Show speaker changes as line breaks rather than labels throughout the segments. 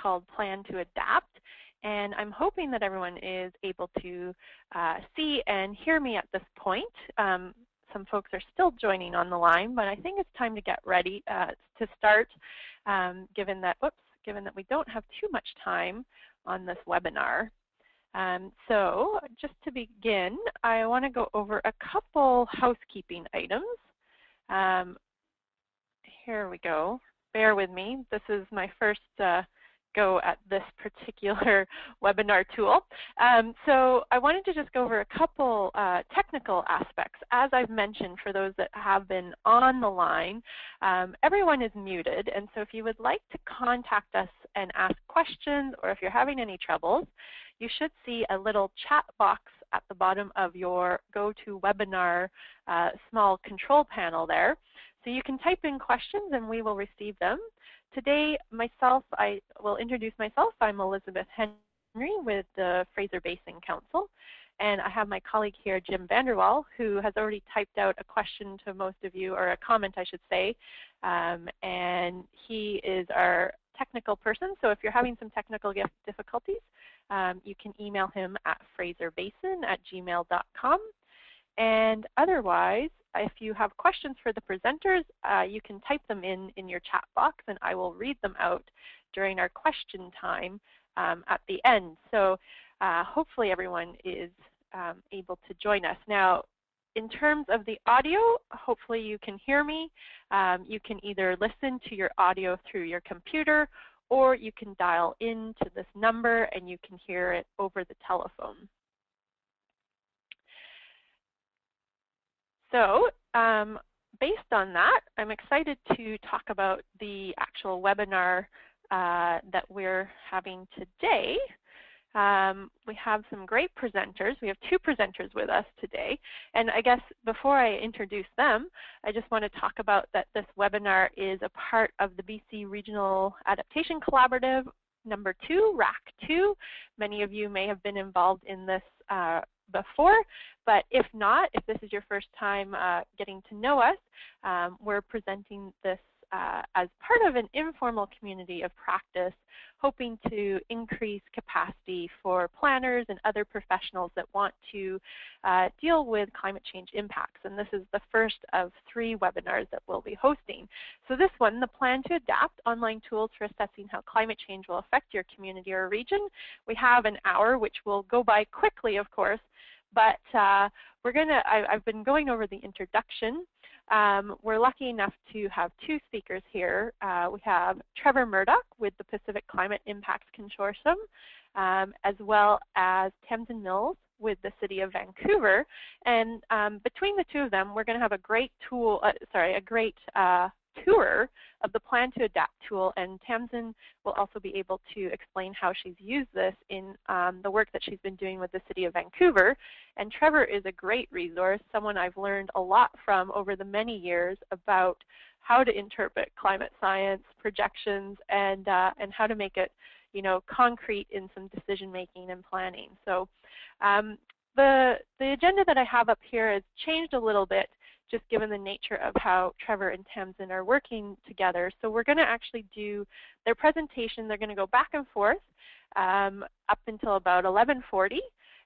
called Plan2Adapt, and I'm hoping that everyone is able to see and hear me at this point. Some folks are still joining on the line, but I think it's time to get ready to start, given that we don't have too much time on this webinar. So just to begin, I want to go over a couple housekeeping items. Here we go. Bear with me. This is my first go at this particular webinar tool. So I wanted to just go over a couple technical aspects. As I've mentioned, for those that have been on the line, everyone is muted, and so if you would like to contact us and ask questions, or if you're having any troubles, you should see a little chat box at the bottom of your GoToWebinar small control panel there. So you can type in questions and we will receive them. Today, I will introduce myself. I'm Elizabeth Henry with the Fraser Basin Council, and I have my colleague here, Jim Vanderwall, who has already typed out a question to most of you, or a comment, I should say, and he is our technical person. So if you're having some technical difficulties, you can email him at fraserbasin@gmail.com. And otherwise, if you have questions for the presenters, you can type them in your chat box, and I will read them out during our question time at the end. So hopefully everyone is able to join us. Now, in terms of the audio, hopefully you can hear me. You can either listen to your audio through your computer, or you can dial into this number and you can hear it over the telephone. So based on that, I'm excited to talk about the actual webinar that we're having today. We have some great presenters. We have two presenters with us today. And I guess before I introduce them, I just want to talk about that this webinar is a part of the BC Regional Adaptation Collaborative #2, RAC2. Many of you may have been involved in this before, but if not, if this is your first time getting to know us, we're presenting this as part of an informal community of practice, hoping to increase capacity for planners and other professionals that want to deal with climate change impacts. And this is the first of 3 webinars that we'll be hosting. So this one, the Plan2Adapt, online tools for assessing how climate change will affect your community or region. We have an hour, which will go by quickly, of course, but I've been going over the introduction. We're lucky enough to have 2 speakers here. We have Trevor Murdock with the Pacific Climate Impacts Consortium, as well as Tamsin with the City of Vancouver. And between the 2 of them, we're going to have a great tour of the Plan2Adapt tool, and Tamsin will also be able to explain how she's used this in the work that she's been doing with the City of Vancouver. And Trevor is a great resource, someone I've learned a lot from over the many years about how to interpret climate science projections and how to make it, concrete in some decision making and planning. So the agenda that I have up here has changed a little bit, just given the nature of how Trevor and Tamsin are working together. So we're going to actually do their presentation. They're going to go back and forth up until about 11:40,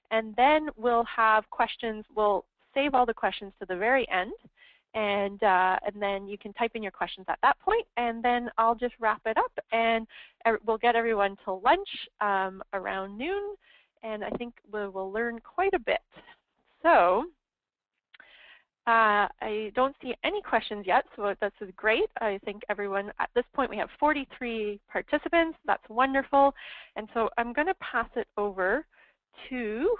and then we'll have questions. We'll save all the questions to the very end, and then you can type in your questions at that point, and then I'll just wrap it up, and we'll get everyone to lunch around noon, and I think we will learn quite a bit. So I don't see any questions yet, so this is great. I think everyone, at this point we have 43 participants. That's wonderful. And so I'm going to pass it over to,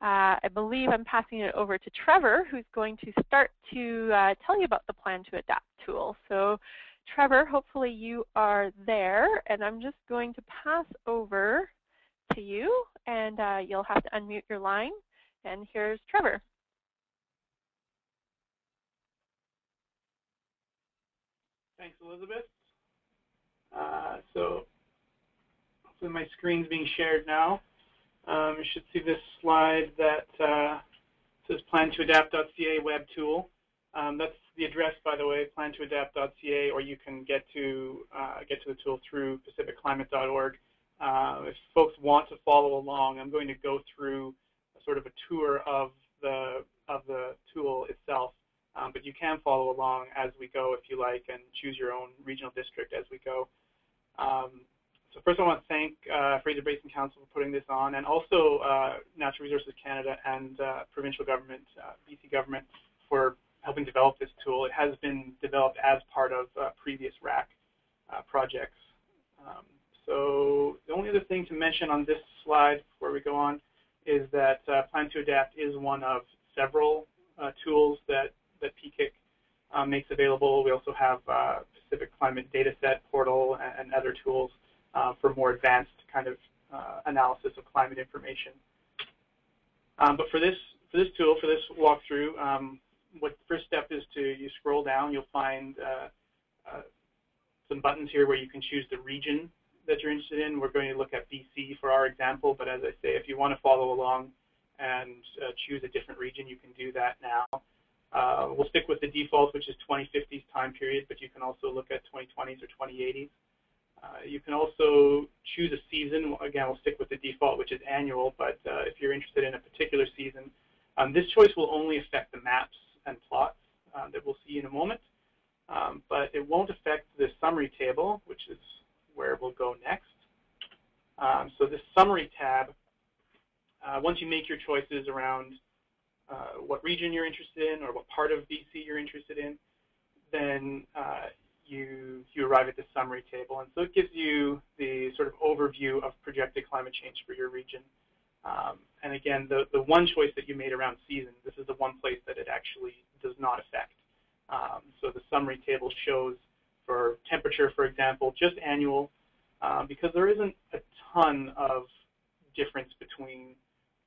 I believe I'm passing it over to Trevor, who's going to start to tell you about the Plan2Adapt tool. So Trevor, hopefully you are there, and I'm just going to pass over to you, and you'll have to unmute your line. And here's Trevor.
Thanks, Elizabeth. So hopefully my screen's being shared now. You should see this slide that says Plan2Adapt.ca web tool. That's the address, by the way, Plan2Adapt.ca, or you can get to the tool through pacificclimate.org. If folks want to follow along, I'm going to go through sort of a tour of the tool itself, but you can follow along as we go if you like, and choose your own regional district as we go. So first I want to thank Fraser Basin Council for putting this on, and also Natural Resources Canada and provincial government, BC government, for helping develop this tool. It has been developed as part of previous RAC projects. So the only other thing to mention on this slide before we go on is that Plan2Adapt is one of several tools that PKIC makes available. We also have Pacific Climate Dataset Portal and other tools for more advanced kind of analysis of climate information. But for this tool, for this walkthrough, what the first step is you scroll down, you'll find some buttons here where you can choose the region that you're interested in. We're going to look at BC for our example, but as I say, if you want to follow along and choose a different region, you can do that now. We'll stick with the default, which is 2050s time period, but you can also look at 2020s or 2080s. You can also choose a season. Again, we'll stick with the default, which is annual, but if you're interested in a particular season, this choice will only affect the maps and plots that we'll see in a moment, but it won't affect the summary table, which is where we'll go next. So this summary tab, once you make your choices around what region you're interested in or what part of BC you're interested in, then you arrive at the summary table. And so it gives you the sort of overview of projected climate change for your region. And again, the one choice that you made around season, this is the one place that it actually does not affect. So the summary table shows for temperature, for example, just annual, because there isn't a ton of difference between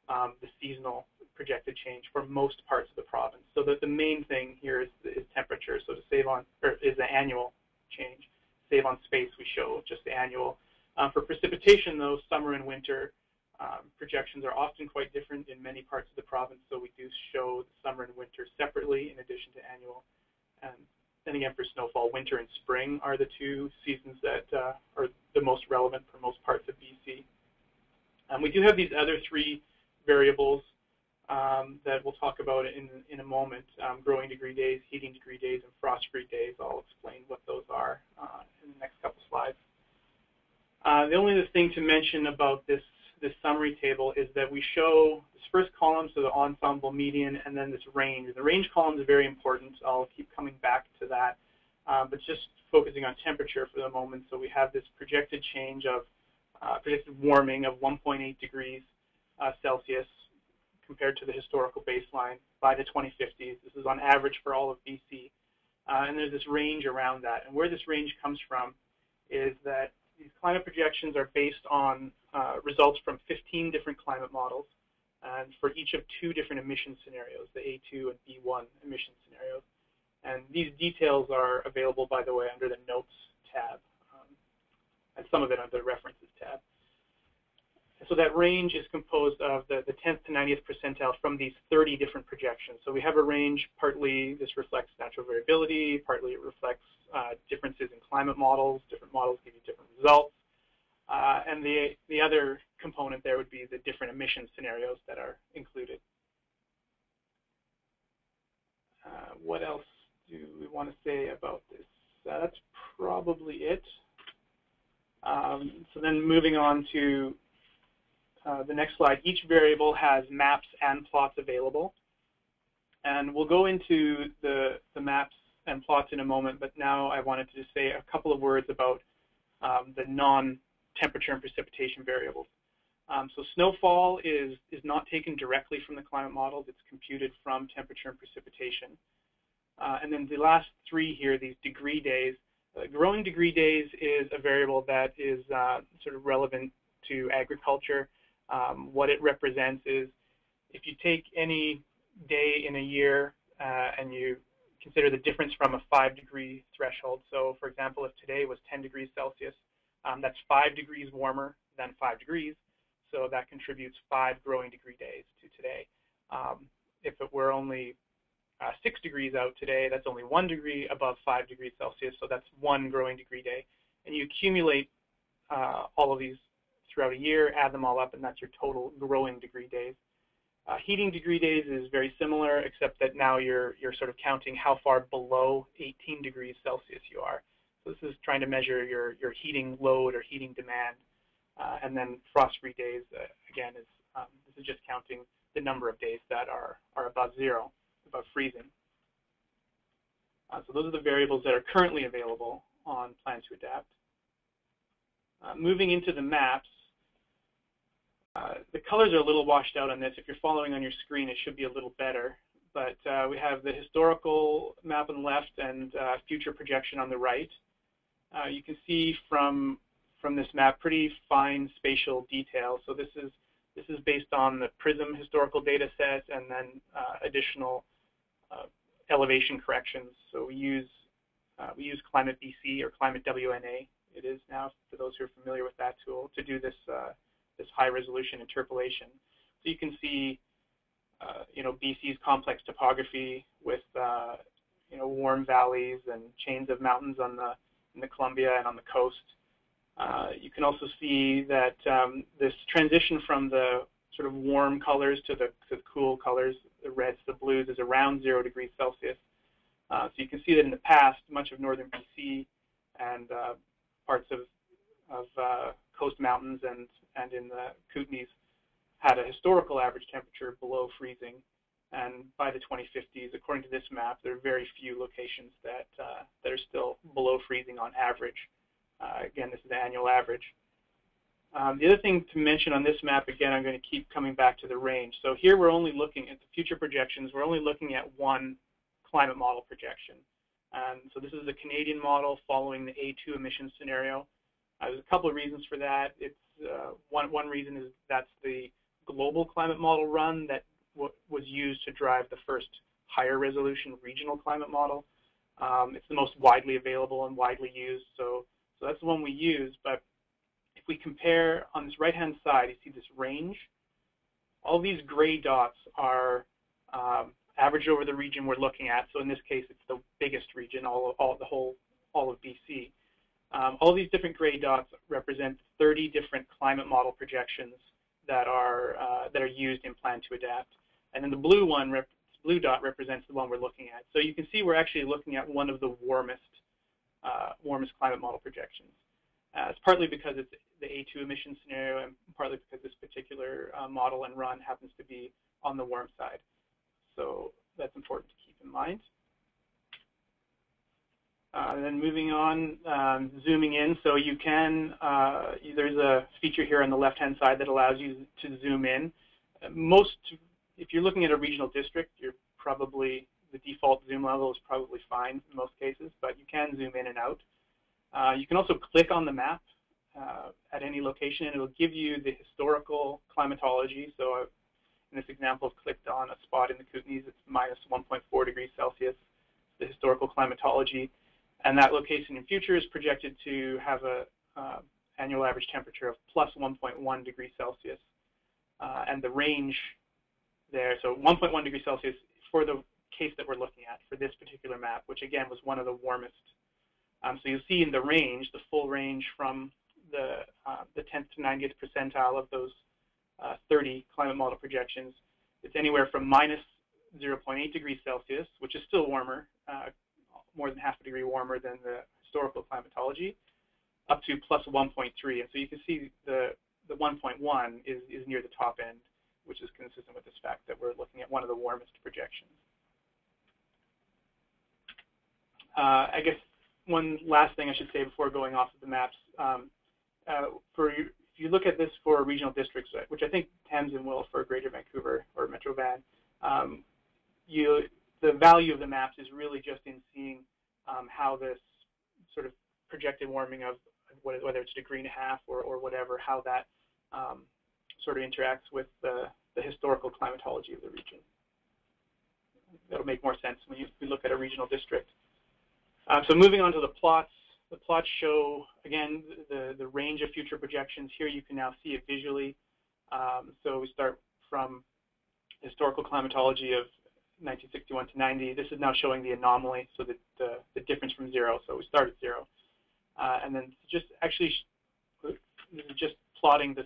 the seasonal projected change for most parts of the province. So that the main thing here is temperature. So to save on, or is the annual change. Save on space, we show just the annual. For precipitation, though, summer and winter projections are often quite different in many parts of the province, so we do show the summer and winter separately in addition to annual. And then again, for snowfall, winter and spring are the two seasons that are the most relevant for most parts of BC. We do have these other three variables that we'll talk about in a moment, growing degree days, heating degree days, and frost-free days. I'll explain what those are in the next couple slides. The only other thing to mention about this summary table is that we show this first column, so the ensemble median, and then this range. The range column is very important. I'll keep coming back to that, but just focusing on temperature for the moment. So we have this projected change of predicted warming of 1.8 degrees Celsius compared to the historical baseline by the 2050s. This is on average for all of BC. And there's this range around that. And where this range comes from is that these climate projections are based on results from 15 different climate models, and for each of 2 different emission scenarios, the A2 and B1 emission scenarios. And these details are available, by the way, under the Notes tab, and some of it under the References tab. So that range is composed of the 10th to 90th percentile from these 30 different projections. So we have a range, partly this reflects natural variability, partly it reflects differences in climate models. Different models give you different results. And the other component there would be the different emission scenarios that are included. What else do we want to say about this? That's probably it. So then moving on to the next slide, each variable has maps and plots available. And we'll go into the maps and plots in a moment, but now I wanted to just say a couple of words about the non-temperature and precipitation variables. So snowfall is not taken directly from the climate models. It's computed from temperature and precipitation. And then the last 3 here, these degree days. Growing degree days is a variable that is sort of relevant to agriculture. What it represents is if you take any day in a year and you consider the difference from a 5-degree threshold. So for example, if today was 10 degrees Celsius, that's 5 degrees warmer than 5 degrees. So that contributes 5 growing degree days to today. If it were only 6 degrees out today, that's only 1 degree above 5 degrees Celsius, so that's 1 growing degree day. And you accumulate all of these throughout a year, add them all up, and that's your total growing degree days. Heating degree days is very similar, except that now you're sort of counting how far below 18 degrees Celsius you are. So this is trying to measure your heating load or heating demand. And then frost-free days, again, this is just counting the number of days that are above zero, above freezing. So those are the variables that are currently available on Plan2Adapt. Moving into the maps, the colors are a little washed out on this. If you're following on your screen, it should be a little better. But we have the historical map on the left and future projection on the right. You can see from this map pretty fine spatial detail. So this is based on the PRISM historical data set and then additional elevation corrections. So we use Climate BC or Climate WNA. It is now, for those who are familiar with that tool, to do this this high-resolution interpolation. So you can see, BC's complex topography with, warm valleys and chains of mountains in the Columbia and on the coast. You can also see that this transition from the sort of warm colors to the cool colors, the reds, the blues, is around 0 degrees Celsius. So you can see that in the past, much of northern BC and parts of coast mountains and in the Kootenays had a historical average temperature below freezing. And by the 2050s, according to this map, there are very few locations that are still below freezing on average. Again, this is the annual average. The other thing to mention on this map, again, I'm going to keep coming back to the range. So here we're only looking at the future projections. We're only looking at one climate model projection. So this is a Canadian model following the A2 emissions scenario. There's a couple of reasons for that. It's one reason is that's the global climate model run that was used to drive the first higher resolution regional climate model. It's the most widely available and widely used, so that's the one we use. But if we compare on this right-hand side, you see this range. All these gray dots are averaged over the region we're looking at. So in this case, it's the biggest region, all of BC. All these different gray dots represent 30 different climate model projections that are used in Plan2Adapt, and then the blue dot represents the one we're looking at. So you can see we're actually looking at one of the warmest climate model projections. It's partly because it's the A2 emission scenario, and partly because this particular model and run happens to be on the warm side. So that's important to keep in mind. Then moving on, zooming in. So you can, there's a feature here on the left-hand side that allows you to zoom in. If you're looking at a regional district, the default zoom level is probably fine in most cases, but you can zoom in and out. You can also click on the map at any location, and it will give you the historical climatology. So in this example, I've clicked on a spot in the Kootenays. It's minus 1.4 degrees Celsius, the historical climatology. And that location in future is projected to have a annual average temperature of plus 1.1 degrees Celsius. And the range there, so 1.1 degrees Celsius for the case that we're looking at for this particular map, which again was one of the warmest. So you'll see in the range, the full range from the 10th to 90th percentile of those 30 climate model projections. It's anywhere from minus 0.8 degrees Celsius, which is still warmer, more than half a degree warmer than the historical climatology, up to plus 1.3. And so you can see the 1.1 is near the top end, which is consistent with this fact that we're looking at one of the warmest projections. I guess one last thing I should say before going off of the maps, if you look at this for regional districts, which I think Tamsin will for Greater Vancouver or Metro Van, the value of the maps is really just in seeing how this sort of projected warming of whether it's 1.5 degrees or whatever, how that sort of interacts with the historical climatology of the region. That'll make more sense when we look at a regional district. So moving on to the plots show, again, the range of future projections. Here you can now see it visually. So we start from historical climatology of 1961 to 90. This is now showing the anomaly, so that the difference from 0. So we start at 0. And then just actually, this is just plotting the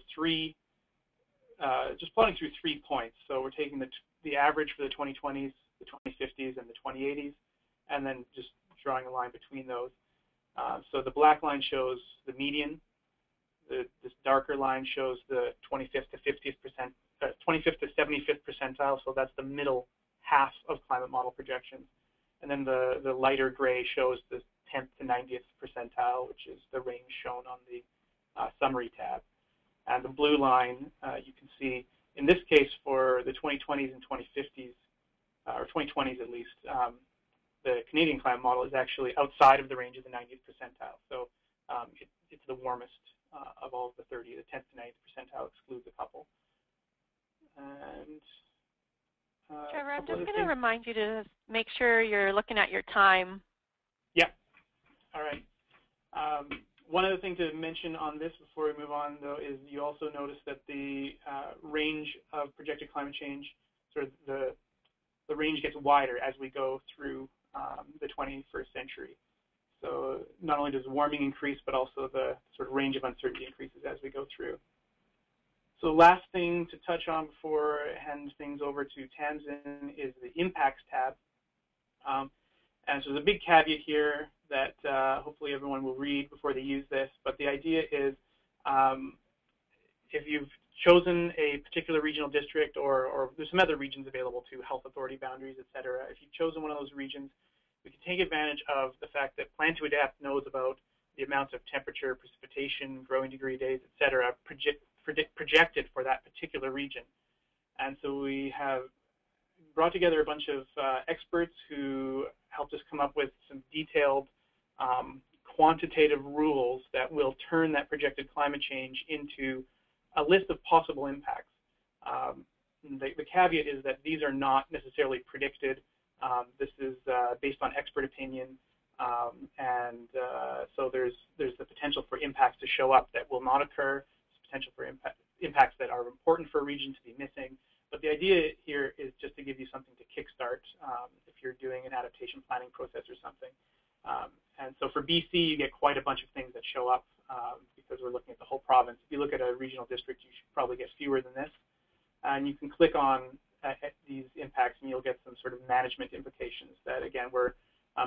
plotting through 3 points. So we're taking the average for the 2020s, the 2050s, and the 2080s, and then just drawing a line between those. So the black line shows the median. This darker line shows the 25th to 75th percentile. So that's the middle half of climate model projections. And then the lighter gray shows the 10th to 90th percentile, which is the range shown on the summary tab. And the blue line, you can see, in this case, for the 2020s and 2050s, or 2020s at least, the Canadian climate model is actually outside of the range of the 90th percentile. So it's the warmest of all of the 30. The 10th to 90th percentile excludes a couple. And
Trevor, I'm just going to remind you to make sure you're looking at your time.
Yeah. All right. One other thing to mention on this before we move on, though, is you also notice that the range of projected climate change, sort of the range gets wider as we go through the 21st century. So not only does warming increase, but also the sort of range of uncertainty increases as we go through. So the last thing to touch on before I hand things over to Tamsin is the impacts tab. And so there's a big caveat here that hopefully everyone will read before they use this, but the idea is if you've chosen a particular regional district, or there's some other regions available too, health authority boundaries, et cetera, if you've chosen one of those regions, we can take advantage of the fact that Plan2Adapt knows about the amounts of temperature, precipitation, growing degree days, et cetera, projected for that particular region. And so we have brought together a bunch of experts who helped us come up with some detailed quantitative rules that will turn that projected climate change into a list of possible impacts. The caveat is that these are not necessarily predicted. This is based on expert opinion, and so there's the potential for impacts to show up that will not occur. There's potential for impacts that are important for a region to be missing. But the idea here is just to give you something to kickstart if you're doing an adaptation planning process or something. And so for BC, you get quite a bunch of things that show up because we're looking at the whole province. If you look at a regional district, you should probably get fewer than this. And you can click on these impacts, and you'll get some sort of management implications that, again, were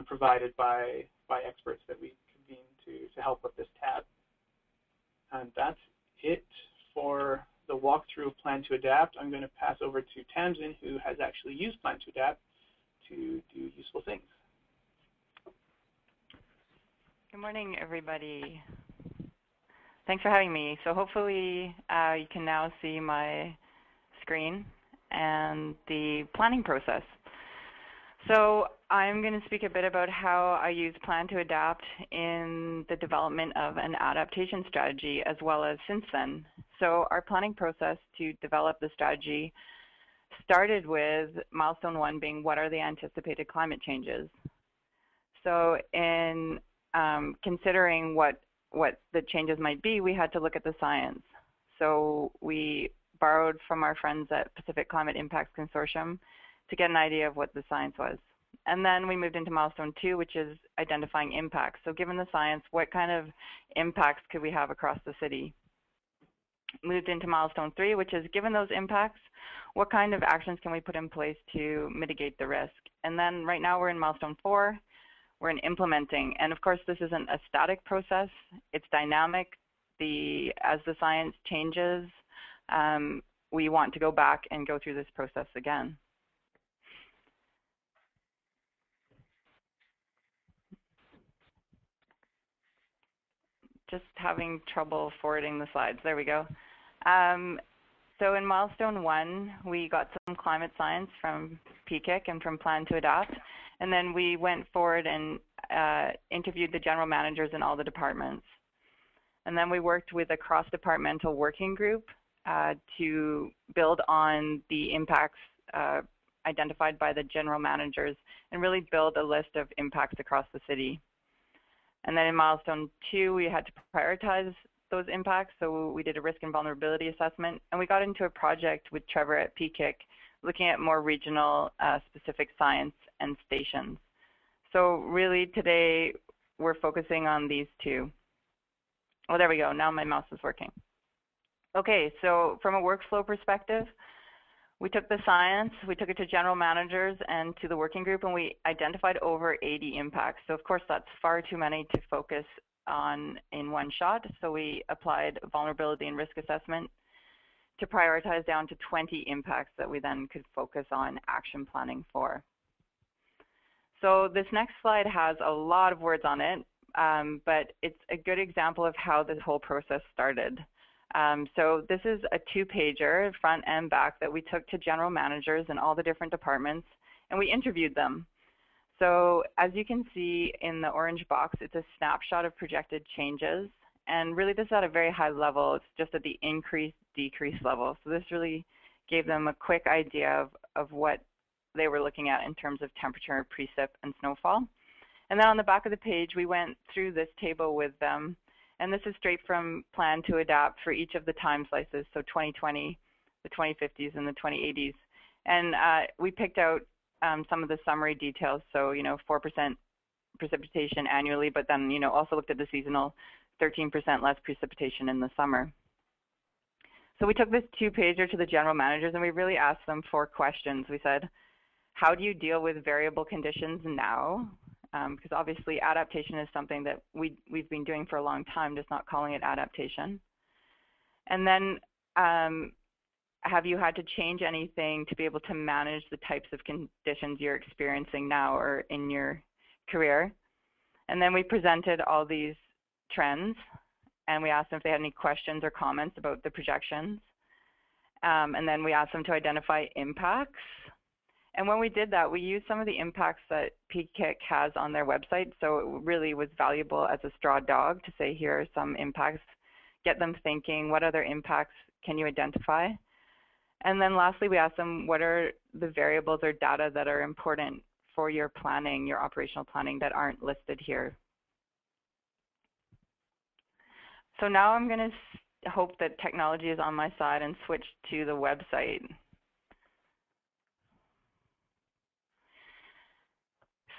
provided by experts that we convened to help with this tab. And that's it for the walkthrough of Plan2Adapt. I'm going to pass over to Tamsin, who has actually used Plan2Adapt to do useful things.
Good morning, everybody. Thanks for having me. So hopefully you can now see my screen and the planning process. So I'm going to speak a bit about how I use Plan2Adapt in the development of an adaptation strategy, as well as since then. So our planning process to develop the strategy started with milestone 1 being, what are the anticipated climate changes? So in considering what the changes might be, we had to look at the science. So we borrowed from our friends at Pacific Climate Impacts Consortium to get an idea of what the science was. And then we moved into milestone 2, which is identifying impacts. So given the science, what kind of impacts could we have across the city? Moved into milestone 3, which is, given those impacts, what kind of actions can we put in place to mitigate the risk? And then right now we're in milestone 4. We're in implementing. And of course, this isn't a static process. It's dynamic. As the science changes, we want to go back and go through this process again. Just having trouble forwarding the slides. There we go. So in milestone 1, we got some climate science from PKIC and from Plan2Adapt, and then we went forward and interviewed the general managers in all the departments. And then we worked with a cross-departmental working group to build on the impacts identified by the general managers and really build a list of impacts across the city. And then in milestone 2, we had to prioritize those impacts. So we did a risk and vulnerability assessment, and we got into a project with Trevor at PKIC looking at more regional specific science and stations. So really today we're focusing on these two. Oh, there we go. Now my mouse is working. Okay, so from a workflow perspective, we took the science, we took it to general managers and to the working group, and we identified over 80 impacts. So of course that's far too many to focus on in one shot. So we applied vulnerability and risk assessment to prioritize down to 20 impacts that we then could focus on action planning for. So this next slide has a lot of words on it, but it's a good example of how this whole process started. So this is a 2-pager, front and back, that we took to general managers in all the different departments, and we interviewed them. So as you can see in the orange box, it's a snapshot of projected changes, and really this is at a very high level. It's just at the increase, decrease level. So this really gave them a quick idea of what they were looking at in terms of temperature, precip, and snowfall. And then on the back of the page, we went through this table with them. And this is straight from Plan2Adapt for each of the time slices, so 2020, the 2050s, and the 2080s. And we picked out some of the summary details, so 4% precipitation annually, but then also looked at the seasonal, 13% less precipitation in the summer. So we took this 2-pager to the general managers, and we really asked them 4 questions. We said, how do you deal with variable conditions now? Because obviously adaptation is something that we've been doing for a long time, just not calling it adaptation. And then have you had to change anything to be able to manage the types of conditions you're experiencing now or in your career? And then we presented all these trends, and we asked them if they had any questions or comments about the projections. And then we asked them to identify impacts. And when we did that, we used some of the impacts that PKIC has on their website. So it really was valuable as a straw dog to say, here are some impacts, get them thinking, what other impacts can you identify? And then lastly, we asked them, what are the variables or data that are important for your planning, your operational planning, that aren't listed here? So now I'm going to hope that technology is on my side and switch to the website.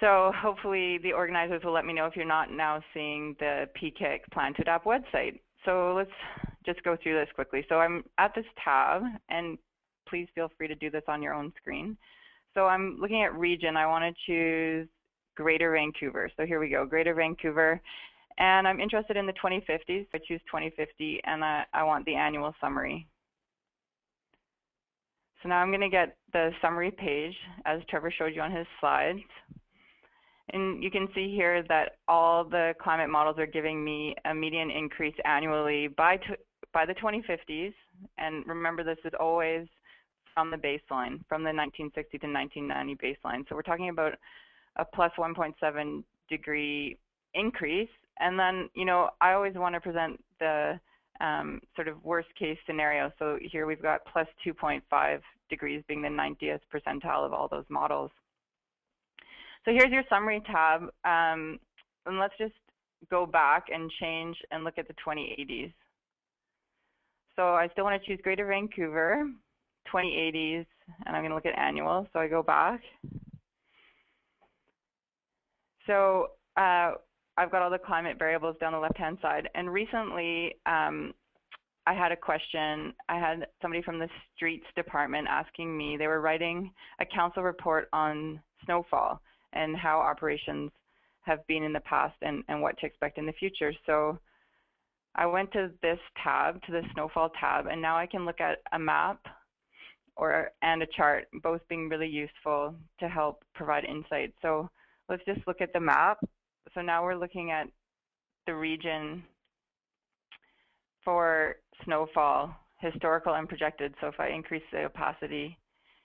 So hopefully the organizers will let me know if you're not now seeing the PKIC Plan2Adapt website. So let's just go through this quickly. So I'm at this tab, and please feel free to do this on your own screen. So I'm looking at region. I want to choose Greater Vancouver. So here we go, Greater Vancouver. And I'm interested in the 2050s. I choose 2050, and I want the annual summary. So now I'm going to get the summary page, as Trevor showed you on his slides. And you can see here that all the climate models are giving me a median increase annually by the 2050s. And remember, this is always from the baseline, from the 1960 to 1990 baseline. So we're talking about a plus 1.7 degree increase. And then, I always want to present the sort of worst case scenario. So here we've got plus 2.5 degrees being the 90th percentile of all those models. So here's your summary tab, and let's just go back and change and look at the 2080s. So I still want to choose Greater Vancouver, 2080s, and I'm going to look at annual. So I go back. So I've got all the climate variables down the left-hand side. And recently, I had a question. I had somebody from the streets department asking me, they were writing a council report on snowfall and how operations have been in the past and what to expect in the future. So I went to this tab, to the snowfall tab, and now I can look at a map and a chart, both being really useful to help provide insight. So let's just look at the map. So now we're looking at the region for snowfall, historical and projected. So if I increase the opacity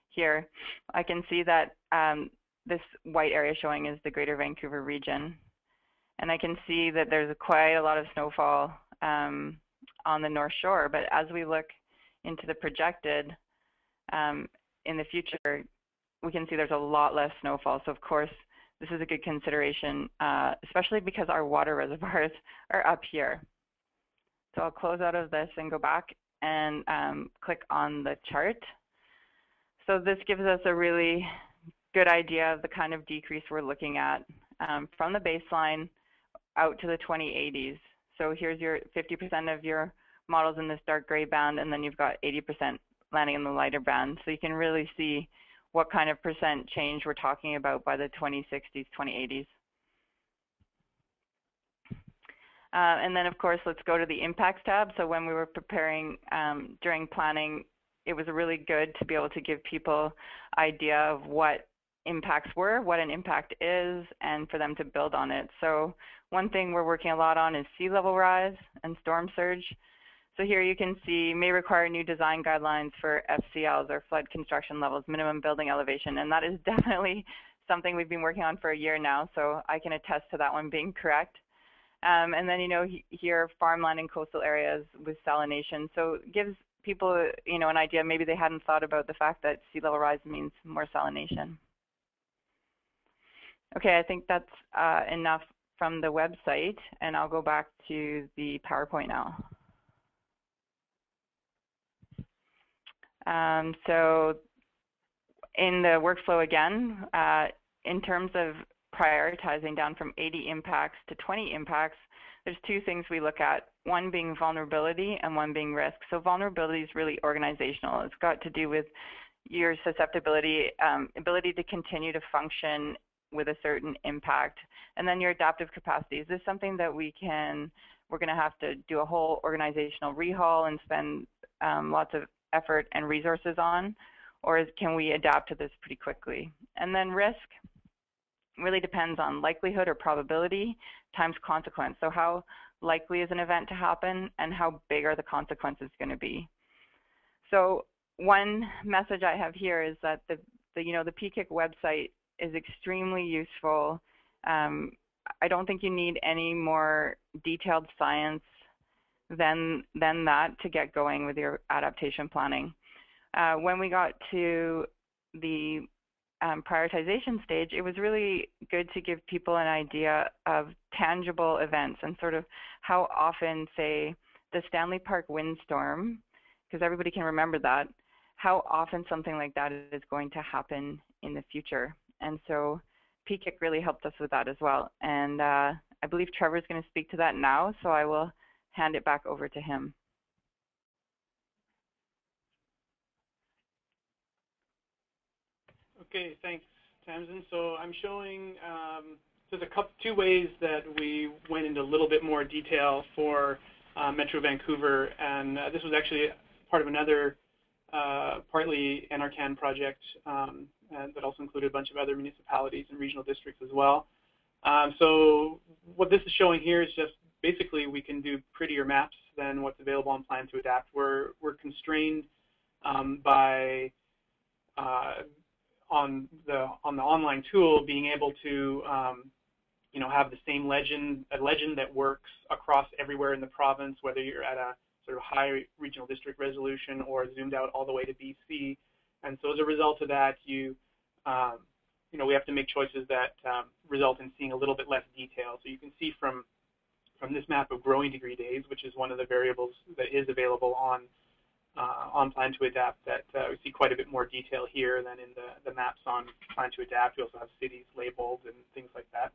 here, I can see that this white area showing is the Greater Vancouver region. And I can see that there's quite a lot of snowfall on the North Shore. But as we look into the projected in the future, we can see there's a lot less snowfall. So of course, this is a good consideration, especially because our water reservoirs are up here. So I'll close out of this and go back and click on the chart. So this gives us a really good idea of the kind of decrease we're looking at from the baseline out to the 2080s. So here's your 50% of your models in this dark gray band, and then you've got 80% landing in the lighter band. So you can really see what kind of percent change we're talking about by the 2060s, 2080s. And then, of course, let's go to the impacts tab. So when we were preparing during planning, it was really good to be able to give people idea of what impacts were, what an impact is, and for them to build on it. So one thing we're working a lot on is sea level rise and storm surge. So here you can see may require new design guidelines for FCLs, or flood construction levels, minimum building elevation, and that is definitely something we've been working on for a year now, so I can attest to that one being correct. And then, here farmland and coastal areas with salination. So it gives people, an idea. Maybe they hadn't thought about the fact that sea level rise means more salination. Okay, I think that's enough from the website, and I'll go back to the PowerPoint now. So in the workflow again, in terms of prioritizing down from 80 impacts to 20 impacts, there's two things we look at, one being vulnerability and one being risk. So vulnerability is really organizational. It's got to do with your susceptibility, ability to continue to function with a certain impact, and then your adaptive capacity. Is this something that we're going to have to do a whole organizational rehaul and spend lots of effort and resources on, or can we adapt to this pretty quickly? And then risk really depends on likelihood or probability times consequence. So how likely is an event to happen, and how big are the consequences going to be? So one message I have here is that the PKIC website is extremely useful. I don't think you need any more detailed science than that to get going with your adaptation planning. When we got to the prioritization stage, it was really good to give people an idea of tangible events and sort of how often, say, the Stanley Park windstorm, because everybody can remember that, how often something like that is going to happen in the future. And so PKIC really helped us with that as well. And I believe Trevor is going to speak to that now, so I will hand it back over to him.
Okay, thanks, Tamsin. So I'm showing there's two ways that we went into a little bit more detail for Metro Vancouver, and this was actually part of another partly NRCan project that also included a bunch of other municipalities and regional districts as well. So what this is showing here is just basically we can do prettier maps than what's available on Plan2Adapt. We're constrained by on the online tool being able to have the same legend, a legend that works across everywhere in the province, whether you're at a sort of high regional district resolution or zoomed out all the way to BC. And so as a result of that, we have to make choices that result in seeing a little bit less detail. So you can see from this map of growing degree days, which is one of the variables that is available on Plan2Adapt, that we see quite a bit more detail here than in the maps on Plan2Adapt. We also have cities labeled and things like that.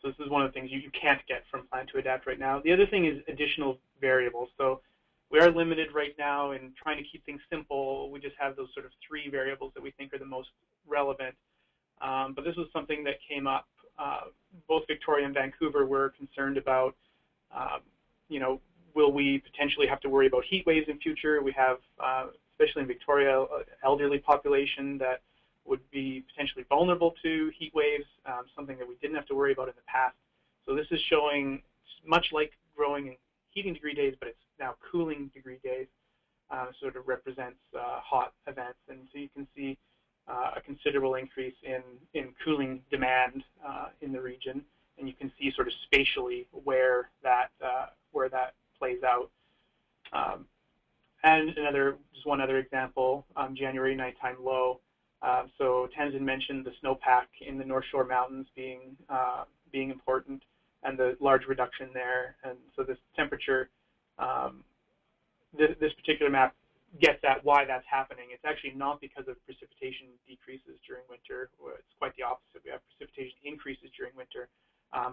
So this is one of the things you can't get from Plan2Adapt right now. The other thing is additional variables. So we are limited right now in trying to keep things simple. We just have those sort of three variables that we think are the most relevant. But this was something that came up. Both Victoria and Vancouver were concerned about, will we potentially have to worry about heat waves in future? We have, especially in Victoria, an elderly population that would be potentially vulnerable to heat waves, something that we didn't have to worry about in the past. So this is showing much like growing and heating degree days, but it's now cooling degree days, sort of represents hot events. And so you can see a considerable increase in cooling demand in the region, and you can see sort of spatially where that plays out. And just one other example, January nighttime low. So Tamsin mentioned the snowpack in the North Shore Mountains being important, and the large reduction there. And so this temperature, this particular map gets at why that's happening. It's actually not because of precipitation decreases during winter. It's quite the opposite. We have precipitation increases during winter,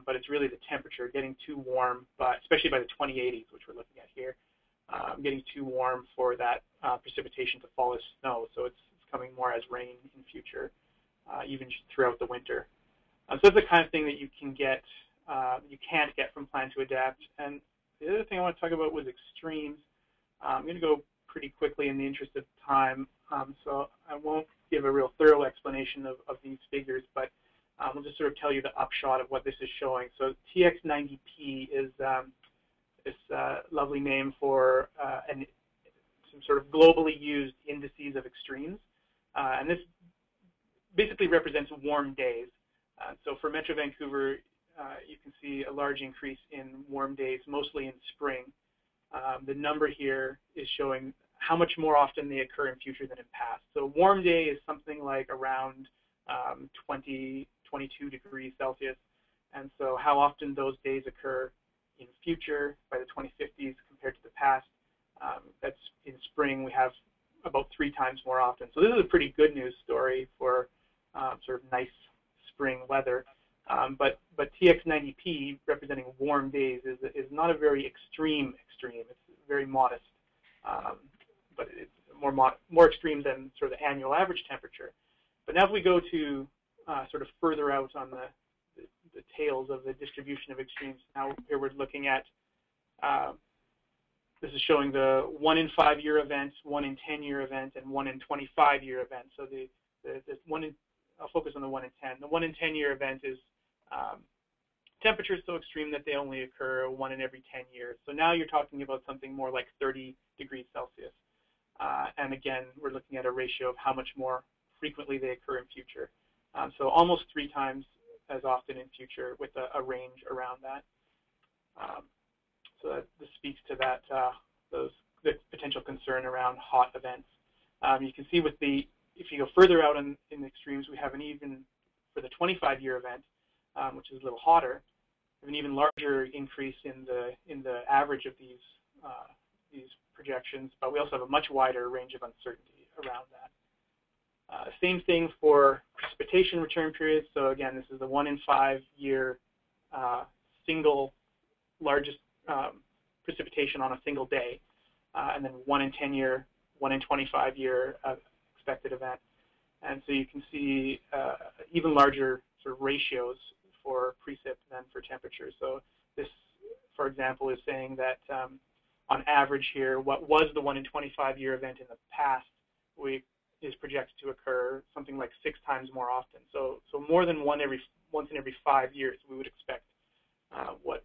but it's really the temperature getting too warm, but especially by the 2080s, which we're looking at here, getting too warm for that precipitation to fall as snow. So it's coming more as rain in future, even throughout the winter. So that's the kind of thing that you can get, you can't get from Plan2Adapt. And the other thing I want to talk about was extremes. I'm going to go pretty quickly in the interest of time, so I won't give a real thorough explanation of these figures, but I'll just sort of tell you the upshot of what this is showing. So TX90P is this lovely name for some sort of globally used indices of extremes, and this basically represents warm days. So for Metro Vancouver, you can see a large increase in warm days, mostly in spring. The number here is showing how much more often they occur in future than in past. So warm day is something like around 20, 22 degrees Celsius. And so how often those days occur in future by the 2050s compared to the past, that's in spring we have about 3 times more often. So this is a pretty good news story for sort of nice spring weather. But TX90P, representing warm days, is not a very extreme. It's very modest, but it's more extreme than sort of the annual average temperature. But now if we go to sort of further out on the tails of the distribution of extremes, now here we're looking at, this is showing the 1 in 5 year event, 1 in 10 year event, and 1 in 25 year event. So I'll focus on the 1 in 10. The 1 in 10 year event is temperatures so extreme that they only occur 1 in every 10 years. So now you're talking about something more like 30 degrees Celsius. And again, we're looking at a ratio of how much more frequently they occur in future. So almost 3 times as often in future with a range around that. So this speaks to that, the potential concern around hot events. You can see with if you go further out in the extremes, we have an even, for the 25-year event, which is a little hotter, an even larger increase in the average of these projections, but we also have a much wider range of uncertainty around that. Same thing for precipitation return periods. So again, this is the 1 in 5 year single largest precipitation on a single day, and then 1 in 10 year, 1 in 25 year expected event. And so you can see even larger sort of ratios for precip than for temperature. So this, for example, is saying that on average here, what was the 1 in 25 year event in the past is projected to occur something like 6 times more often. So more than once in every 5 years, we would expect what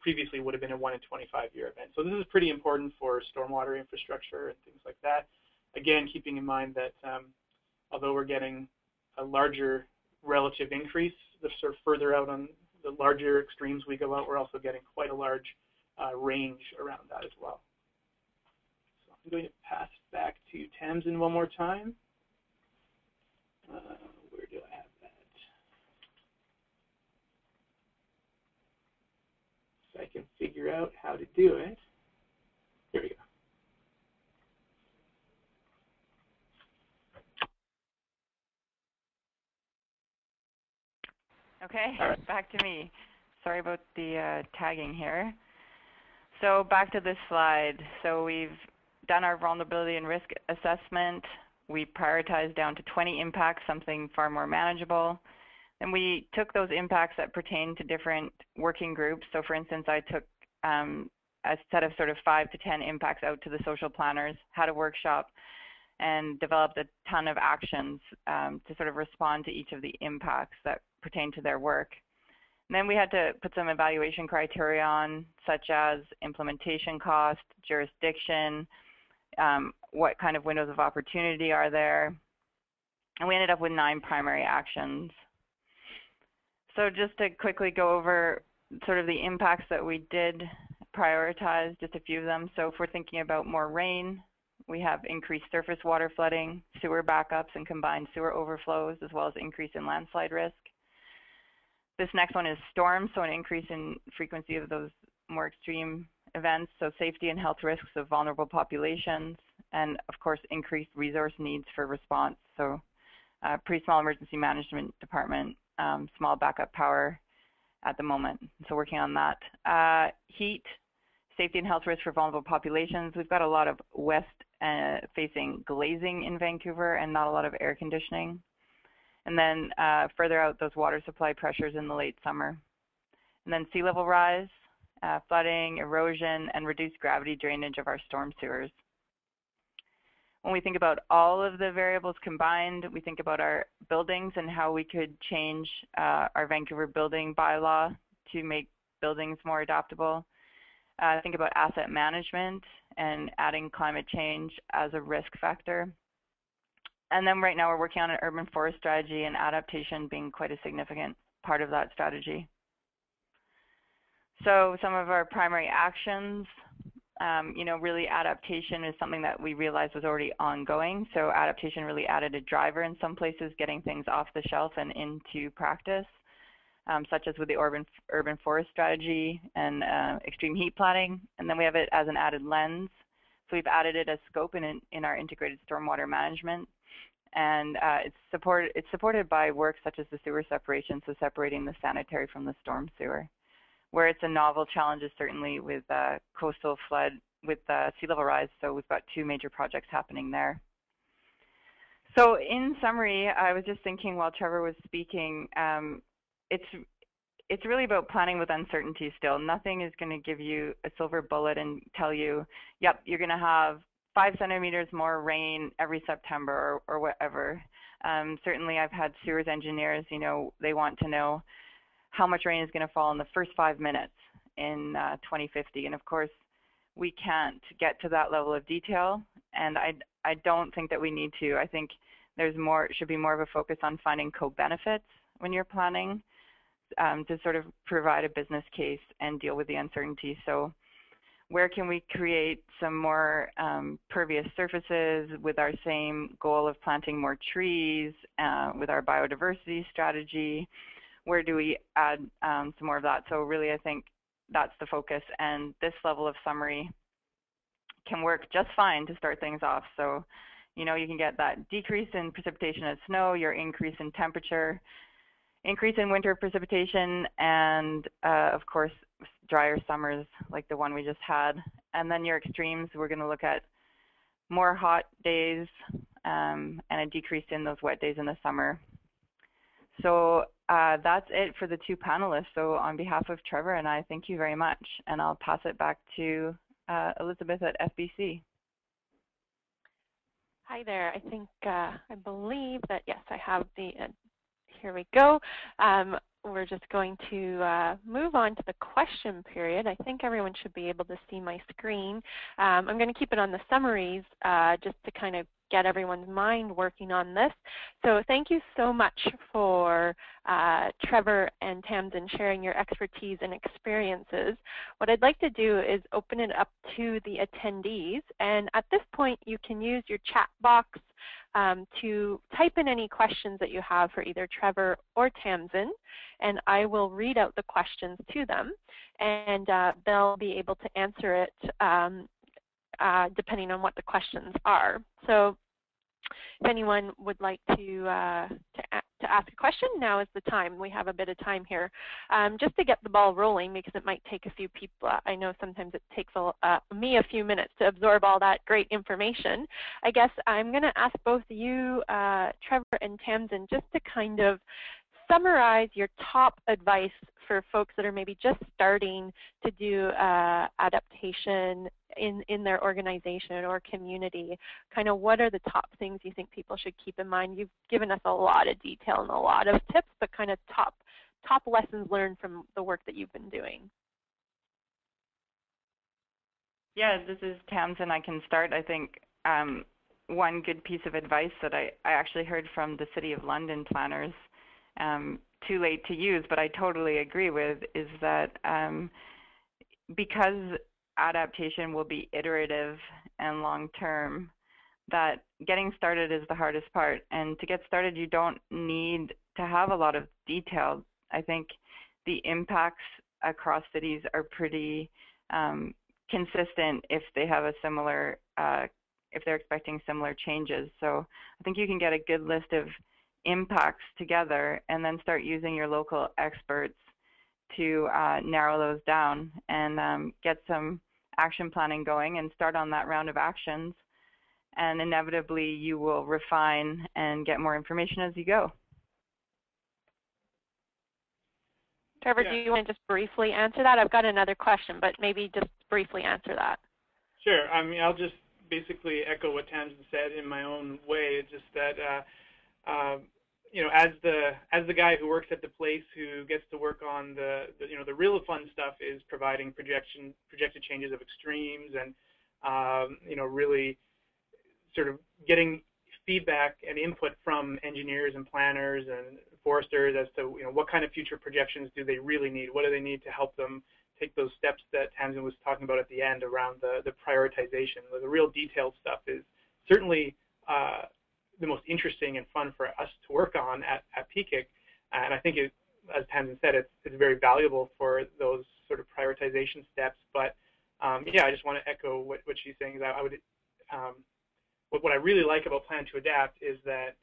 previously would have been a 1 in 25 year event. So this is pretty important for stormwater infrastructure and things like that. Again, keeping in mind that although we're getting a larger relative increase, the sort of further out on the larger extremes we go out, we're also getting quite a large range around that as well. So I'm going to pass back to Tamsin one more time. Where do I have that? So I can figure out how to do it. Here we go.
Okay, back to me. Sorry about the tagging here. So back to this slide. So we've done our vulnerability and risk assessment. We prioritized down to 20 impacts, something far more manageable. And we took those impacts that pertain to different working groups. So for instance, I took a set of sort of 5 to 10 impacts out to the social planners, had a workshop, and developed a ton of actions to sort of respond to each of the impacts that pertain to their work. And then we had to put some evaluation criteria on, such as implementation cost, jurisdiction, what kind of windows of opportunity are there. And we ended up with 9 primary actions. So just to quickly go over sort of the impacts that we did prioritize, just a few of them. So if we're thinking about more rain, we have increased surface water flooding, sewer backups, and combined sewer overflows, as well as increase in landslide risk. This next one is storms, so an increase in frequency of those more extreme events, so safety and health risks of vulnerable populations, and of course increased resource needs for response. So pretty small emergency management department, small backup power at the moment. So working on that. Heat, safety and health risks for vulnerable populations. We've got a lot of west facing glazing in Vancouver and not a lot of air conditioning. And then further out, those water supply pressures in the late summer. And then sea level rise, flooding, erosion, and reduced gravity drainage of our storm sewers. When we think about all of the variables combined, we think about our buildings and how we could change our Vancouver building bylaw to make buildings more adaptable. Think about asset management and adding climate change as a risk factor. And then right now we're working on an urban forest strategy, and adaptation being quite a significant part of that strategy. So some of our primary actions, you know, really adaptation is something that we realized was already ongoing. So adaptation really added a driver in some places, getting things off the shelf and into practice, such as with the urban forest strategy and extreme heat planning. And then we have it as an added lens. So we've added it as scope in our integrated stormwater management. And it's supported by work such as the sewer separation, so separating the sanitary from the storm sewer. Where it's a novel challenge is certainly with coastal flood, with sea level rise, so we've got 2 major projects happening there. So in summary, I was just thinking while Trevor was speaking, it's really about planning with uncertainty still. Nothing is going to give you a silver bullet and tell you, yep, you're going to have 5 centimeters more rain every September or whatever. Certainly I've had sewers engineers, you know, they want to know how much rain is going to fall in the first 5 minutes in 2050. And of course, we can't get to that level of detail. And I don't think that we need to. I think there's more, should be more of a focus on finding co-benefits when you're planning to sort of provide a business case and deal with the uncertainty. So where can we create some more pervious surfaces with our same goal of planting more trees with our biodiversity strategy? Where do we add some more of that? So really, I think that's the focus. And this level of summary can work just fine to start things off. So, you know, you can get that decrease in precipitation and snow, your increase in temperature, increase in winter precipitation, and of course, drier summers like the one we just had. And then your extremes, we're going to look at more hot days and a decrease in those wet days in the summer. So that's it for the 2 panelists. So on behalf of Trevor and I, thank you very much. And I'll pass it back to Elizabeth at FBC.
Hi there. I think, I believe that, yes, I have the, here we go. We're just going to move on to the question period. I think everyone should be able to see my screen. I'm going to keep it on the summaries just to kind of get everyone's mind working on this. So thank you so much for Trevor and Tamsin sharing your expertise and experiences. What I'd like to do is open it up to the attendees. And at this point, you can use your chat box to type in any questions that you have for either Trevor or Tamsin, and I will read out the questions to them, and they'll be able to answer it depending on what the questions are. So if anyone would like to ask a question, now is the time. We have a bit of time here just to get the ball rolling, because it might take a few people. I know sometimes it takes me a few minutes to absorb all that great information. I guess I'm going to ask both you, Trevor and Tamsin, just to kind of summarize your top advice for folks that are maybe just starting to do adaptation in their organization or community. Kind of what are the top things you think people should keep in mind? You've given us a lot of detail and a lot of tips, but kind of top lessons learned from the work that you've been doing.
Yeah, this is Tamsin. I can start. I think one good piece of advice that I actually heard from the City of London planners, too late to use, but I totally agree with, is that because adaptation will be iterative and long-term, that getting started is the hardest part. And to get started, you don't need to have a lot of detail. I think the impacts across cities are pretty consistent if they have a similar if they're expecting similar changes. So I think you can get a good list of impacts together and then start using your local experts to narrow those down and get some action planning going and start on that round of actions. And inevitably, you will refine and get more information as you go.
Trevor, do you want to just briefly answer that? I've got another question, but maybe just briefly answer that.
Sure. I mean, I'll just basically echo what Tamsin said in my own way. It's just that, you know, as the guy who works at the place who gets to work on the real fun stuff is providing projected changes of extremes and you know, really sort of getting feedback and input from engineers and planners and foresters as to, you know, what kind of future projections do they really need? What do they need to help them take those steps that Tamsin was talking about at the end around the prioritization? The real detailed stuff is certainly the most interesting and fun for us to work on at PKIC, and I think it, as Tamsin said, it's very valuable for those sort of prioritization steps. But yeah, I just want to echo what she's saying. Is I would what I really like about Plan2Adapt is that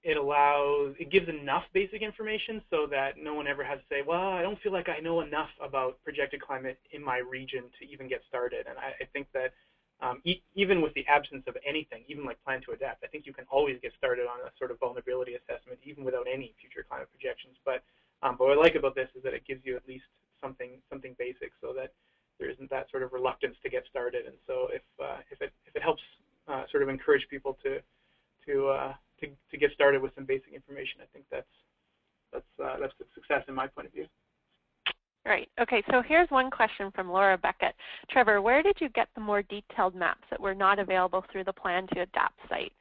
it gives enough basic information so that no one ever has to say, well, I don't feel like I know enough about projected climate in my region to even get started. And I think that even with the absence of anything, even like Plan2Adapt, I think you can always get started on a sort of vulnerability assessment even without any future climate projections. But what I like about this is that it gives you at least something basic so that there isn't that sort of reluctance to get started. And so if it helps sort of encourage people to get started with some basic information, I think that's a success in my point of view.
Right. Okay, so here's one question from Laura Beckett. Trevor, where did you get the more detailed maps that were not available through the Plan2Adapt site?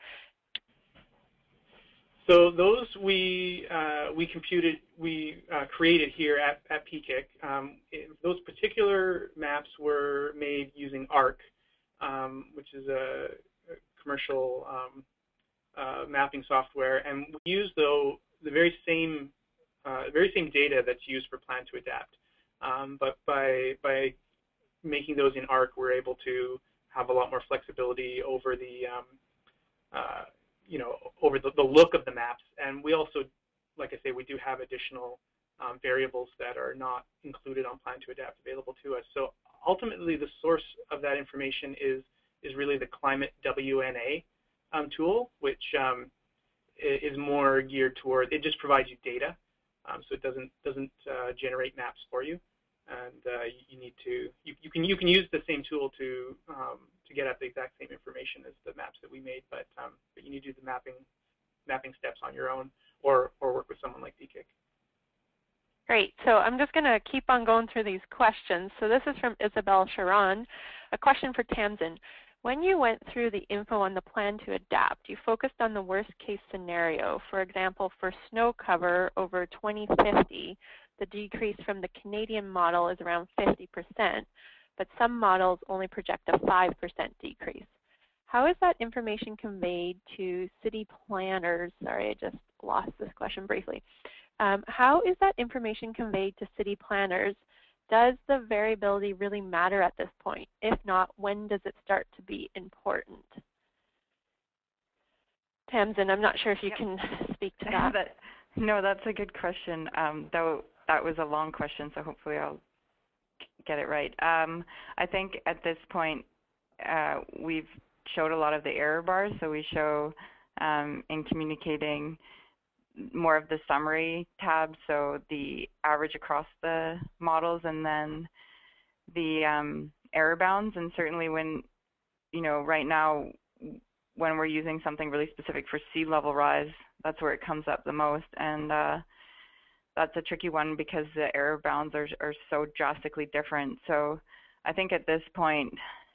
So those we created here at PKIC. Those particular maps were made using ARC, which is a commercial mapping software, and we use the very same data that's used for Plan2Adapt. But by making those in ARC, we're able to have a lot more flexibility over the you know, over the look of the maps. And we also, like I say, we do have additional variables that are not included on Plan2Adapt available to us. So ultimately, the source of that information is really the Climate WNA tool, which is more geared toward, it just provides you data, so it doesn't generate maps for you. And you can use the same tool to get at the exact same information as the maps that we made, but you need to do the mapping steps on your own or work with someone like PKIC.
Great. So I'm just going to keep on going through these questions. So this is from Isabel Sharon. A question for Tamsin. When you went through the info on the Plan2Adapt, you focused on the worst case scenario. For example, for snow cover over 2050, the decrease from the Canadian model is around 50%, but some models only project a 5% decrease. How is that information conveyed to city planners? Sorry, I just lost this question briefly. How is that information conveyed to city planners? Does the variability really matter at this point? If not, when does it start to be important? Tamsin, I'm not sure if you can speak to that.
No, that's a good question. That was a long question, so hopefully I'll get it right. I think at this point, we've showed a lot of the error bars. So we show in communicating more of the summary tab, so the average across the models, and then the error bounds. And certainly when, you know, right now, when we're using something really specific for sea level rise, that's where it comes up the most. And that's a tricky one because the error bounds are so drastically different. So I think at this point,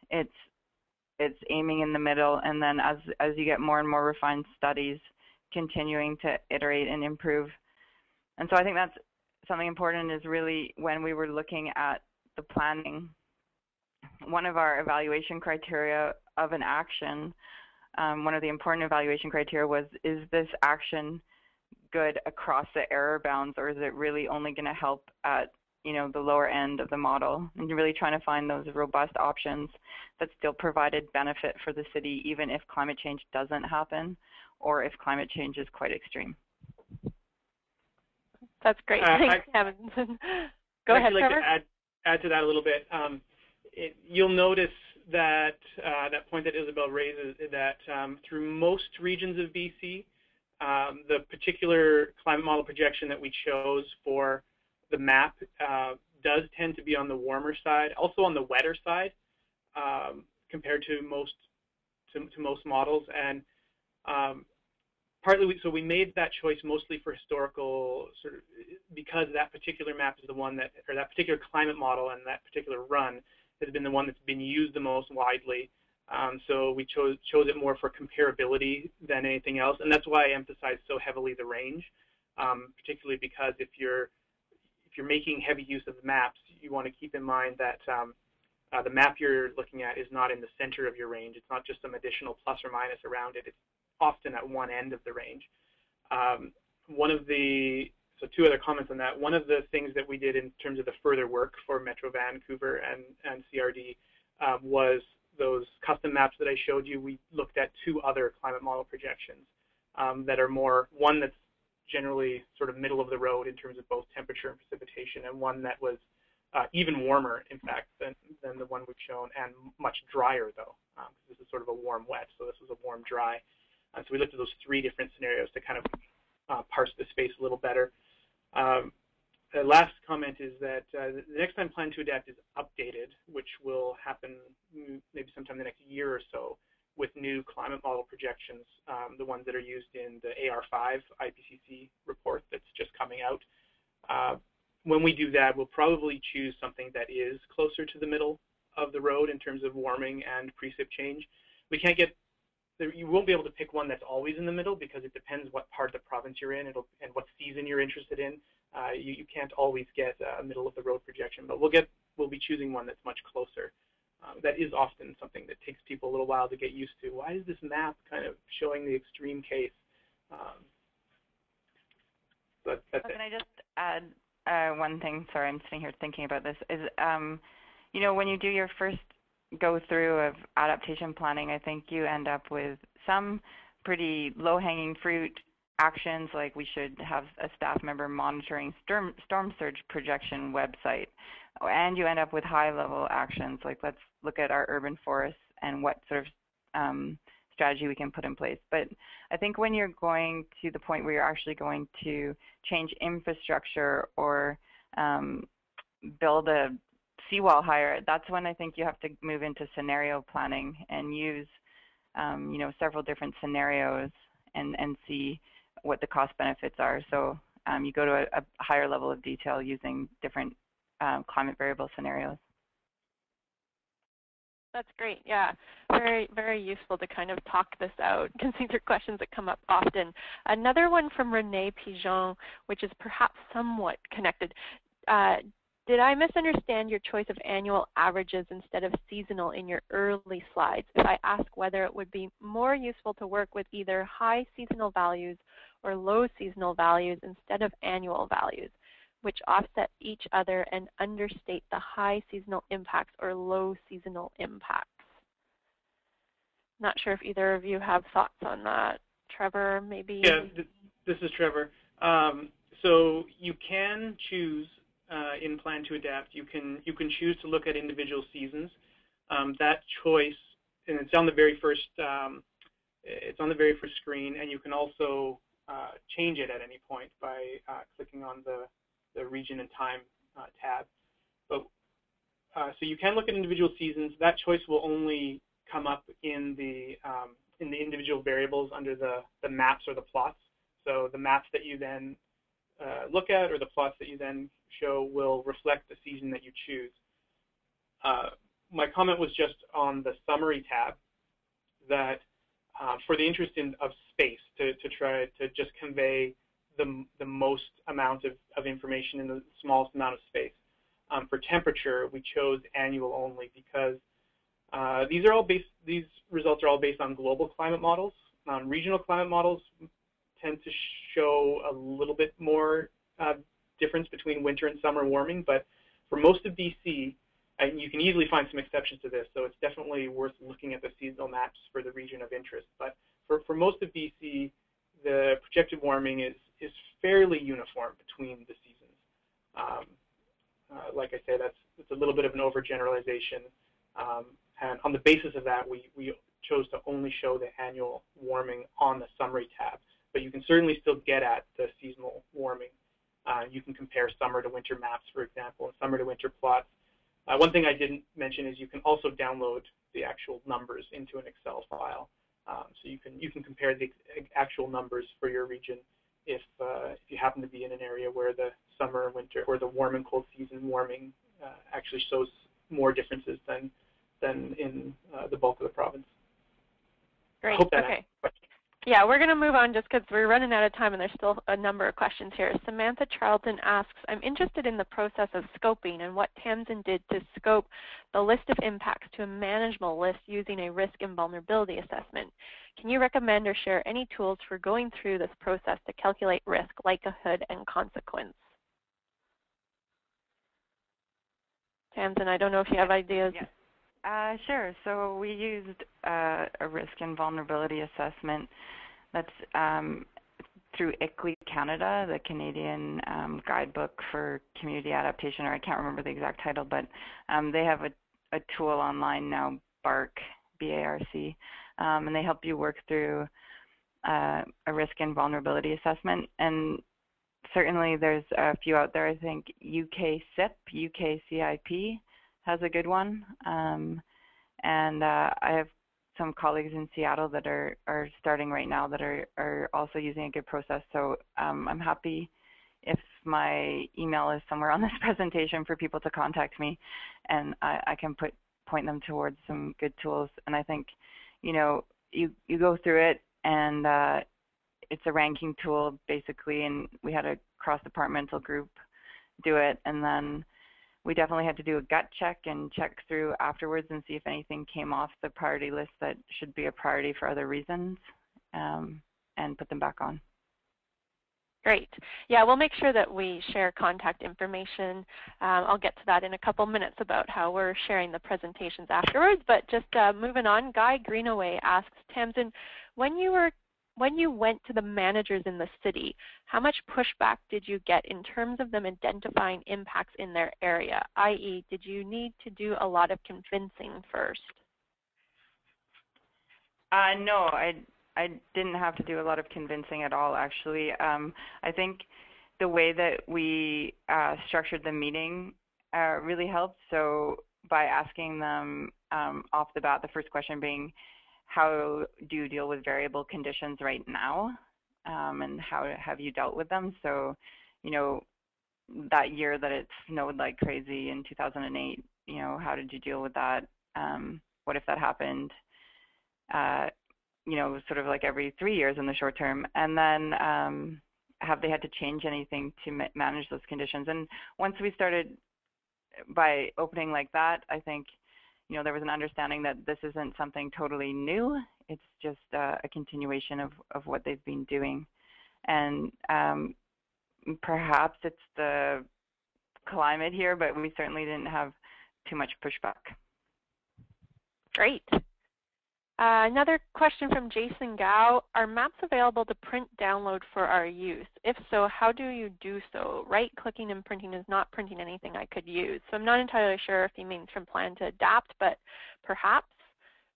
it's aiming in the middle, and then as you get more and more refined studies, continuing to iterate and improve. And so I think that's something important, is really when we were looking at the planning, one of our evaluation criteria of an action, one of the important evaluation criteria was, is this action good across the error bounds, or is it really only going to help at the lower end of the model, and you're really trying to find those robust options that still provided benefit for the city, even if climate change doesn't happen, or if climate change is quite extreme.
That's great. Thanks, Kevin. Go ahead, Trevor.
I'd like to add to that a little bit. You'll notice that that point that Isabel raises, that through most regions of BC, the particular climate model projection that we chose for the map does tend to be on the warmer side, also on the wetter side, compared to most models. And partly, so we made that choice mostly for historical, sort of, because that particular map is the one that, or that particular climate model and that particular run has been the one that's been used the most widely. So we chose it more for comparability than anything else, and that's why I emphasize so heavily the range, particularly because if you're making heavy use of the maps, you want to keep in mind that the map you're looking at is not in the center of your range. It's not just some additional plus or minus around it. It's often at one end of the range. So two other comments on that. One of the things that we did in terms of the further work for Metro Vancouver and CRD was those custom maps that I showed you. We looked at two other climate model projections that are more, one that's generally sort of middle of the road in terms of both temperature and precipitation, and one that was even warmer, in fact, than the one we've shown, and much drier, though. This is sort of a warm wet, so this was a warm dry. So we looked at those three different scenarios to kind of parse the space a little better. The last comment is that the next time Plan2Adapt is updated, which will happen maybe sometime in the next year or so, with new climate model projections, the ones that are used in the AR5 IPCC report that's just coming out. When we do that, we'll probably choose something that is closer to the middle of the road in terms of warming and precip change. You won't be able to pick one that's always in the middle, because it depends what part of the province you're in and what season you're interested in. You can't always get a middle of the road projection, but we'll be choosing one that's much closer. That is often something that takes people a little while to get used to. Why is this map kind of showing the extreme case? But that's it.
Can I just add one thing? Sorry, I'm sitting here thinking about this. Is when you do your first go through of adaptation planning, I think you end up with some pretty low-hanging fruit actions, like we should have a staff member monitoring storm surge projection website, and you end up with high-level actions, like let's look at our urban forests and what sort of strategy we can put in place. But I think when you're going to the point where you're actually going to change infrastructure or build a seawall higher, that's when I think you have to move into scenario planning and use several different scenarios and see what the cost benefits are. So you go to a higher level of detail using different climate variable scenarios.
That's great. Yeah, very, very useful to kind of talk this out, because these are questions that come up often. Another one from Renee Pigeon, which is perhaps somewhat connected. Did I misunderstand your choice of annual averages instead of seasonal in your early slides if I ask whether it would be more useful to work with either high seasonal values or low seasonal values instead of annual values, which offset each other and understate the high seasonal impacts or low seasonal impacts? Not sure if either of you have thoughts on that. Trevor, maybe?
Yeah, this is Trevor. So you can choose in Plan2Adapt, you can choose to look at individual seasons. That choice, and it's on the very first screen, and you can also change it at any point by clicking on the region and time tab. But so you can look at individual seasons. That choice will only come up in the individual variables under the maps or the plots. So the maps that you then look at, or the plots that you then show, will reflect the season that you choose. My comment was just on the summary tab, that for the interest of space, to try to just convey the most amount of information in the smallest amount of space. For temperature, we chose annual only because these results are all based on global climate models. Regional climate models tend to show a little bit more difference between winter and summer warming, but for most of BC, and you can easily find some exceptions to this, so it's definitely worth looking at the seasonal maps for the region of interest. But for most of BC, the projected warming is fairly uniform between the seasons. Like I said, it's a little bit of an overgeneralization, and on the basis of that, we chose to only show the annual warming on the summary tab. But you can certainly still get at the seasonal warming. You can compare summer to winter maps, for example, and summer to winter plots. One thing I didn't mention is you can also download the actual numbers into an Excel file. So you can compare the actual numbers for your region if you happen to be in an area where the summer, winter, or the warm and cold season warming actually shows more differences than in the bulk of the province.
Great.
I hope that
Okay. Yeah, we're going to move on just because we're running out of time and there's still a number of questions here. Samantha Charlton asks, I'm interested in the process of scoping and what Tamsin did to scope the list of impacts to a manageable list using a risk and vulnerability assessment. Can you recommend or share any tools for going through this process to calculate risk, likelihood, and consequence? Tamsin, I don't know if you have ideas.
Yeah. Sure. So we used a risk and vulnerability assessment that's through ICLEI Canada, the Canadian guidebook for community adaptation, or I can't remember the exact title, but they have a tool online now, BARC, B-A-R-C, and they help you work through a risk and vulnerability assessment. And certainly there's a few out there. I think UKCIP, UKCIP, has a good one, and I have some colleagues in Seattle that are starting right now that are also using a good process. So I'm happy if my email is somewhere on this presentation for people to contact me, and I can point them towards some good tools. And I think, you know, you go through it, and it's a ranking tool basically, and we had a cross-departmental group do it, and then we definitely had to do a gut check and check through afterwards and see if anything came off the priority list that should be a priority for other reasons, and put them back on.
Great. Yeah, we'll make sure that we share contact information. I'll get to that in a couple minutes about how we're sharing the presentations afterwards, but just moving on, Guy Greenaway asks, Tamsin, when you went to the managers in the city, how much pushback did you get in terms of them identifying impacts in their area, i.e., did you need to do a lot of convincing first?
No, I didn't have to do a lot of convincing at all, actually. I think the way that we structured the meeting really helped. So by asking them off the bat, the first question being, how do you deal with variable conditions right now, and how have you dealt with them? So, you know, that year that it snowed like crazy in 2008, you know, how did you deal with that? What if that happened, you know, sort of like every 3 years in the short term? And then have they had to change anything to manage those conditions? And once we started by opening like that, I think, you know, there was an understanding that this isn't something totally new. It's just a continuation of what they've been doing. And perhaps it's the climate here, but we certainly didn't have too much pushback.
Great. Another question from Jason Gao. Are maps available to print download for our use? If so, how do you do so? Right-clicking and printing is not printing anything I could use. So I'm not entirely sure if he means from Plan2Adapt, but perhaps.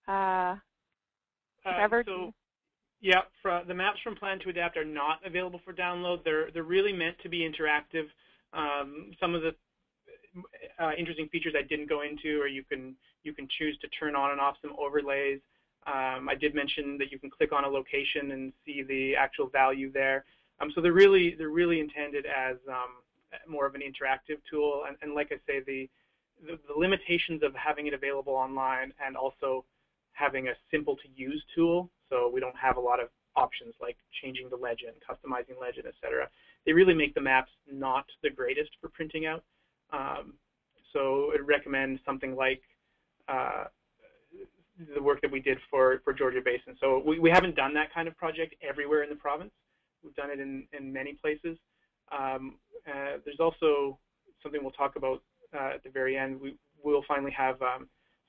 Trevor?
Yeah, the maps from Plan2Adapt are not available for download. They're really meant to be interactive. Some of the interesting features I didn't go into, or you can choose to turn on and off some overlays. I did mention that you can click on a location and see the actual value there. So they're really intended as more of an interactive tool. And like I say, the limitations of having it available online and also having a simple to use tool. So we don't have a lot of options like changing the legend, customizing legend, etc. They really make the maps not the greatest for printing out. So I'd recommend something like the work that we did for Georgia Basin. So we haven't done that kind of project everywhere in the province. We've done it in many places. there's also something we'll talk about at the very end. We will finally have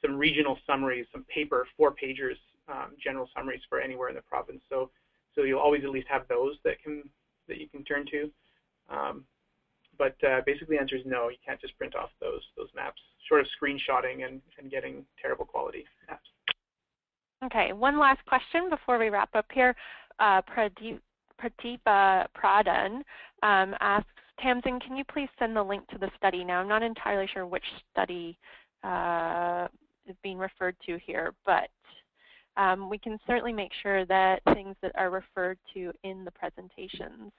some regional summaries, some paper 4-pagers, general summaries for anywhere in the province. So you'll always at least have those that you can turn to. But basically the answer is no, you can't just print off those maps, short of screenshotting and getting terrible quality maps.
Okay, one last question before we wrap up here. Pradeep Pradhan asks, Tamsin, can you please send the link to the study? Now, I'm not entirely sure which study is being referred to here, but we can certainly make sure that things that are referred to in the presentations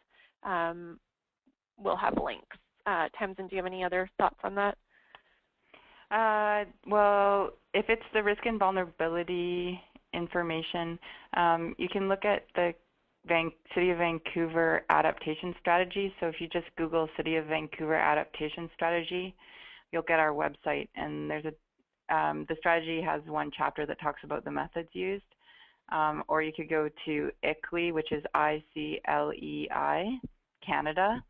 will have links. Tamsin, do you have any other thoughts on that?
Well, if it's the risk and vulnerability information, you can look at the City of Vancouver Adaptation Strategy. So if you just Google City of Vancouver Adaptation Strategy, you'll get our website. And there's the strategy has one chapter that talks about the methods used. Or you could go to ICLEI, which is ICLEI Canada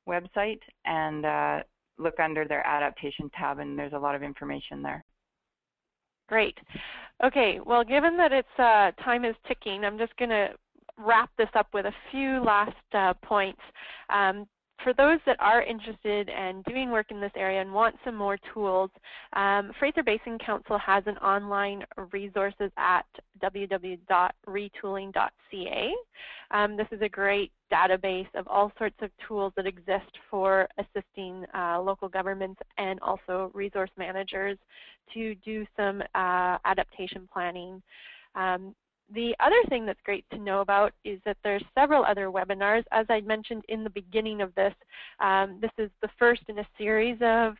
website, and look under their adaptation tab, and there's a lot of information there.
Great. Okay, well, given that it's time is ticking, I'm just going to wrap this up with a few last points. For those that are interested in doing work in this area and want some more tools, Fraser Basin Council has an online resources at www.retooling.ca. This is a great database of all sorts of tools that exist for assisting local governments and also resource managers to do some adaptation planning. The other thing that's great to know about is that there's several other webinars. As I mentioned in the beginning of this, this is the first in a series of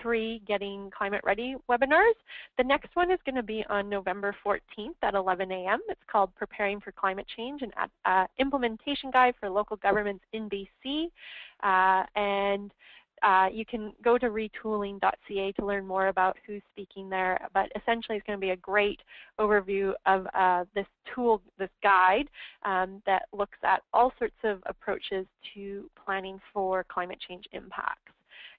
3 Getting Climate Ready webinars. The next one is going to be on November 14th at 11 a.m. It's called Preparing for Climate Change, an Implementation Guide for Local Governments in BC. You can go to retooling.ca to learn more about who's speaking there, but essentially it's going to be a great overview of this tool, this guide that looks at all sorts of approaches to planning for climate change impacts.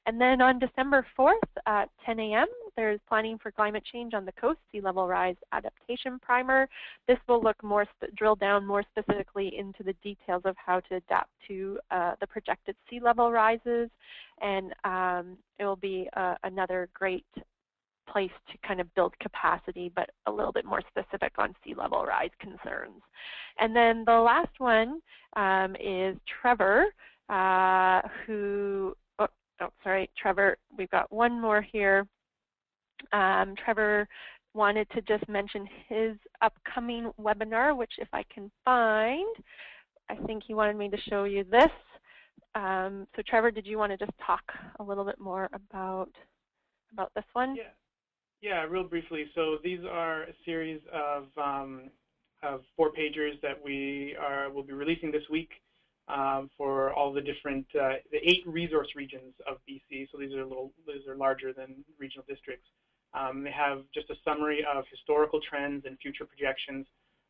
And then on December 4th at 10 a.m., there's Planning for Climate Change on the Coast, Sea Level Rise Adaptation Primer. This will look drill down more specifically into the details of how to adapt to the projected sea level rises, and it will be another great place to kind of build capacity, but a little bit more specific on sea level rise concerns. And then the last one is Trevor, Trevor, we've got one more here. Trevor wanted to just mention his upcoming webinar, which if I can find, I think he wanted me to show you this. So Trevor, did you want to just talk a little bit more about this one?
Yeah, real briefly. So these are a series of 4-pagers that will be releasing this week. For all the different, the 8 resource regions of BC. So these are larger than regional districts. They have just a summary of historical trends and future projections.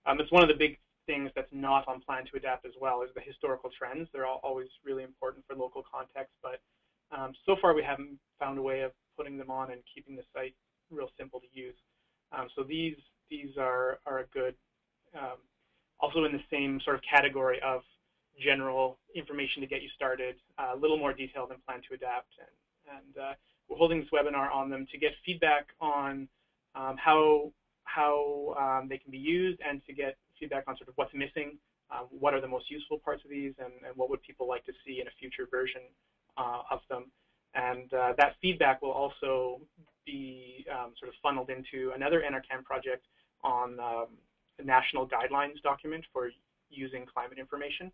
It's one of the big things that's not on Plan2Adapt as well, is the historical trends. They're always really important for local context, but so far we haven't found a way of putting them on and keeping the site real simple to use. So these are a good, also in the same sort of category of general information to get you started, a little more detail than Plan2Adapt, and we're holding this webinar on them to get feedback on how they can be used, and to get feedback on sort of what's missing, what are the most useful parts of these, and what would people like to see in a future version of them. And that feedback will also be sort of funneled into another NRCan project on a national guidelines document for using climate information,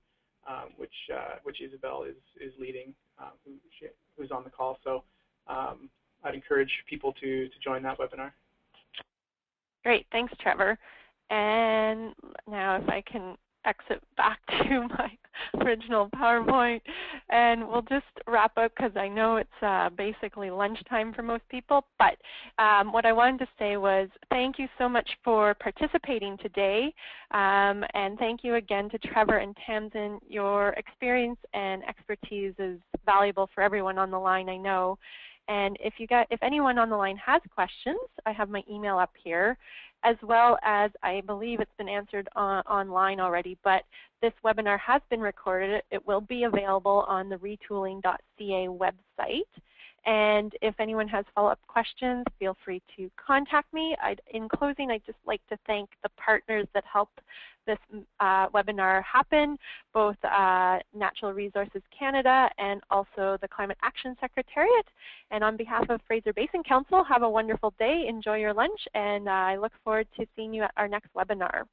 which Isabel is leading, who's on the call. So I'd encourage people to join that webinar.
Great, thanks, Trevor. And now if I can exit back to my original PowerPoint. And we'll just wrap up because I know it's basically lunchtime for most people. But what I wanted to say was thank you so much for participating today. And thank you again to Trevor and Tamsin. Your experience and expertise is valuable for everyone on the line, I know. And if anyone on the line has questions, I have my email up here, as well as I believe it's been answered online already, but this webinar has been recorded. It will be available on the retooling.ca website. And if anyone has follow-up questions, feel free to contact me. In closing, I'd just like to thank the partners that helped this webinar happen, both Natural Resources Canada and also the Climate Action Secretariat. And on behalf of Fraser Basin Council, have a wonderful day, enjoy your lunch, and I look forward to seeing you at our next webinar.